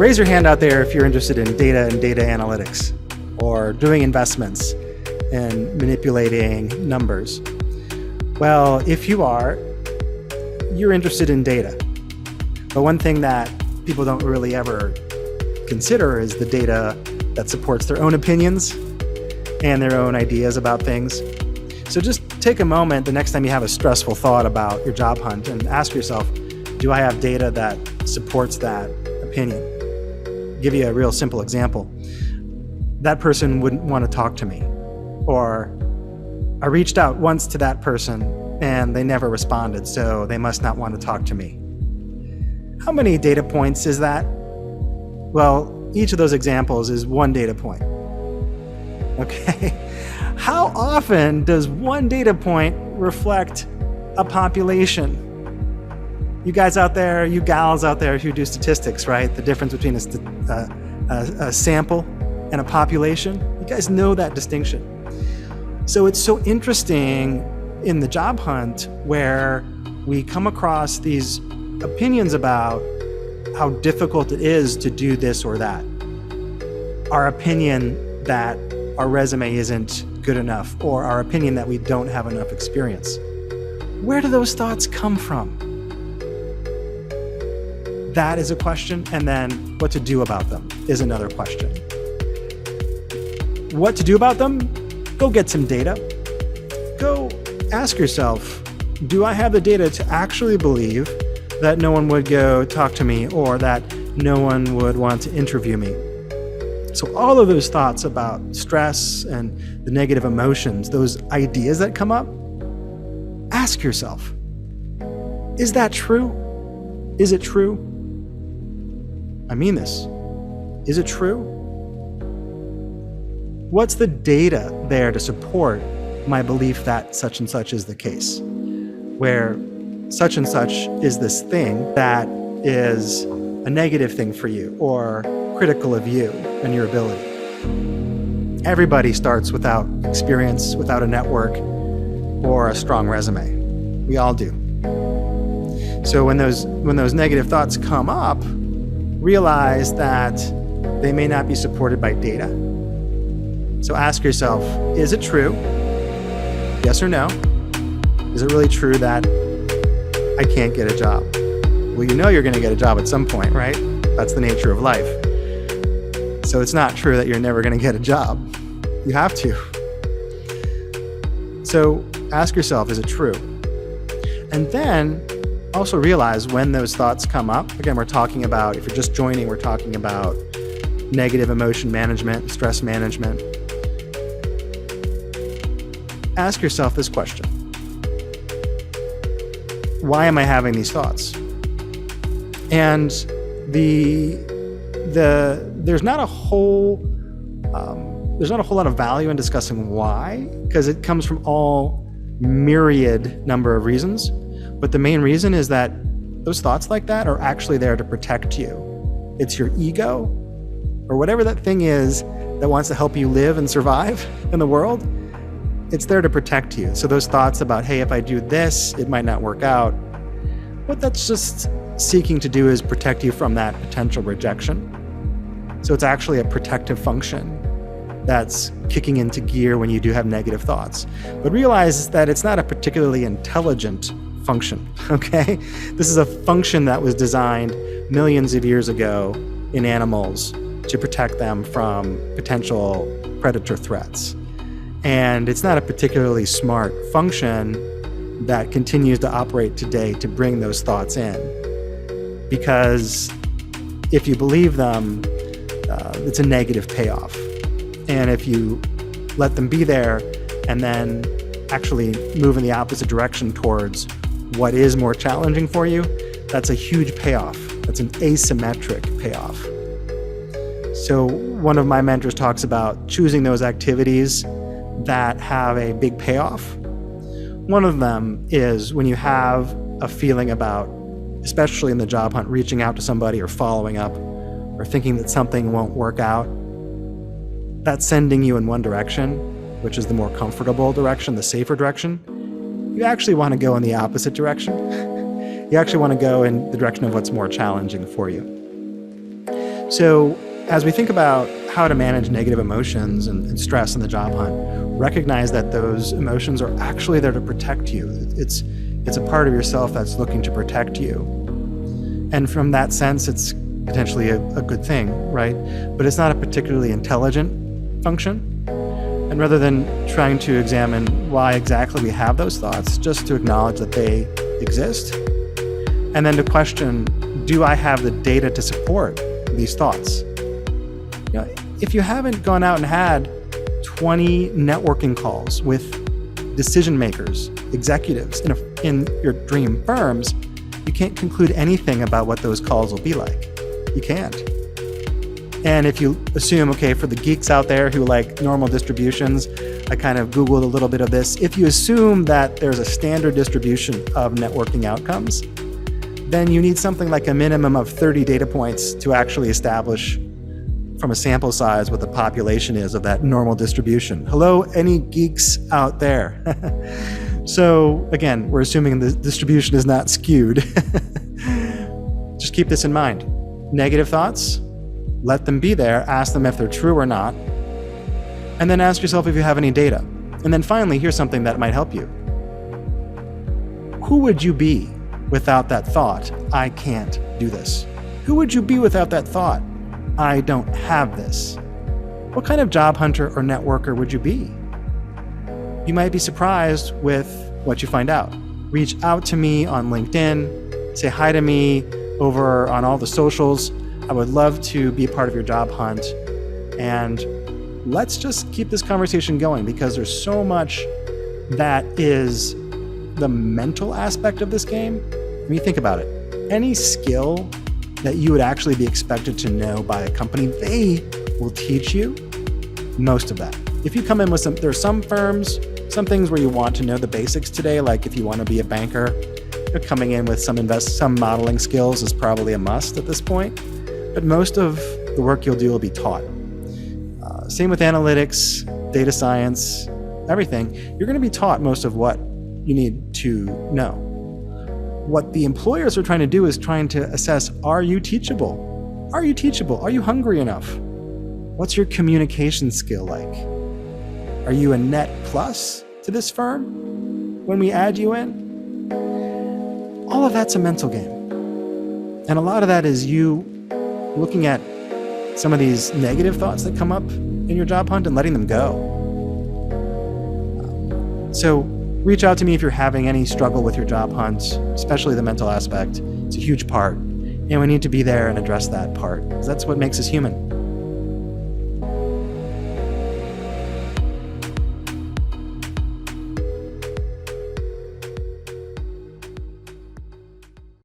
raise your hand out there if you're interested in data and data analytics, or doing investments and manipulating numbers. Well, if you are, you're interested in data. But one thing that people don't really ever consider is the data that supports their own opinions and their own ideas about things. So just take a moment the next time you have a stressful thought about your job hunt and ask yourself, do I have data that supports that opinion? I'll give you a real simple example. That person wouldn't want to talk to me. Or I reached out once to that person and they never responded, so they must not want to talk to me. How many data points is that? Well, each of those examples is one data point. Okay? How often does one data point reflect a population? You guys out there, you gals out there who do statistics, right? The difference between a sample and a population. You guys know that distinction. So it's so interesting in the job hunt where we come across these opinions about how difficult it is to do this or that. Our opinion that our resume isn't good enough, or our opinion that we don't have enough experience. Where do those thoughts come from? That is a question, and then what to do about them is another question. What to do about them? Go get some data. Go ask yourself, do I have the data to actually believe that no one would go talk to me or that no one would want to interview me? So all of those thoughts about stress and the negative emotions, those ideas that come up, ask yourself, is that true? Is it true? I mean this. Is it true? What's the data there to support my belief that such and such is the case? Where such and such is this thing that is a negative thing for you or critical of you and your ability. Everybody starts without experience, without a network, or a strong resume. We all do. So when those negative thoughts come up, realize that they may not be supported by data. So ask yourself, is it true? Yes or no? Is it really true that I can't get a job? Well, you know you're going to get a job at some point, right? That's the nature of life. So it's not true that you're never going to get a job. You have to. So ask yourself, is it true? And then also realize when those thoughts come up, again, we're talking about, if you're just joining, we're talking about negative emotion management, stress management. Ask yourself this question. Why am I having these thoughts? And there's not a whole lot of value in discussing why, because it comes from all myriad number of reasons. But the main reason is that those thoughts like that are actually there to protect you. It's your ego, or whatever that thing is that wants to help you live and survive in the world. It's there to protect you. So those thoughts about, hey, if I do this, it might not work out. What that's just seeking to do is protect you from that potential rejection. So it's actually a protective function that's kicking into gear when you do have negative thoughts. But realize that it's not a particularly intelligent function, okay? This is a function that was designed millions of years ago in animals to protect them from potential predator threats. And it's not a particularly smart function that continues to operate today to bring those thoughts in. Because if you believe them, it's a negative payoff. And if you let them be there and then actually move in the opposite direction towards what is more challenging for you, that's a huge payoff. That's an asymmetric payoff. So one of my mentors talks about choosing those activities that have a big payoff. One of them is when you have a feeling about, especially in the job hunt, reaching out to somebody or following up or thinking that something won't work out, that's sending you in one direction, which is the more comfortable direction, the safer direction. You actually want to go in the opposite direction. You actually want to go in the direction of what's more challenging for you. So as we think about how to manage negative emotions and stress in the job hunt, recognize that those emotions are actually there to protect you. It's a part of yourself that's looking to protect you. And from that sense, it's potentially a good thing, right? But it's not a particularly intelligent function. And rather than trying to examine why exactly we have those thoughts, just to acknowledge that they exist. And then to question, do I have the data to support these thoughts? You know, if you haven't gone out and had 20 networking calls with decision makers, executives in your dream firms, you can't conclude anything about what those calls will be like. You can't. And if you assume, okay, for the geeks out there who like normal distributions, I kind of Googled a little bit of this. If you assume that there's a standard distribution of networking outcomes, then you need something like a minimum of 30 data points to actually establish from a sample size what the population is of that normal distribution. Hello, any geeks out there? So again, we're assuming the distribution is not skewed. Just keep this in mind. Negative thoughts, let them be there, ask them if they're true or not, and then ask yourself if you have any data. And then finally, here's something that might help you. Who would you be without that thought, I can't do this? Who would you be without that thought, I don't have this? What kind of job hunter or networker would you be? You might be surprised with what you find out. Reach out to me on LinkedIn, say hi to me over on all the socials. I would love to be a part of your job hunt. And let's just keep this conversation going, because there's so much that is the mental aspect of this game. When you think about it, any skill that you would actually be expected to know by a company, they will teach you most of that. If you come in with there's some firms, some things where you want to know the basics today, like if you want to be a banker, coming in with some modeling skills is probably a must at this point. But most of the work you'll do will be taught. Same with analytics, data science, everything. You're going to be taught most of what you need to know. What the employers are trying to do is trying to assess, are you teachable? Are you teachable? Are you hungry enough? What's your communication skill like? Are you a net plus to this firm when we add you in? All of that's a mental game. And a lot of that is you looking at some of these negative thoughts that come up in your job hunt and letting them go. So reach out to me if you're having any struggle with your job hunt, especially the mental aspect. It's a huge part, and we need to be there and address that part, because that's what makes us human.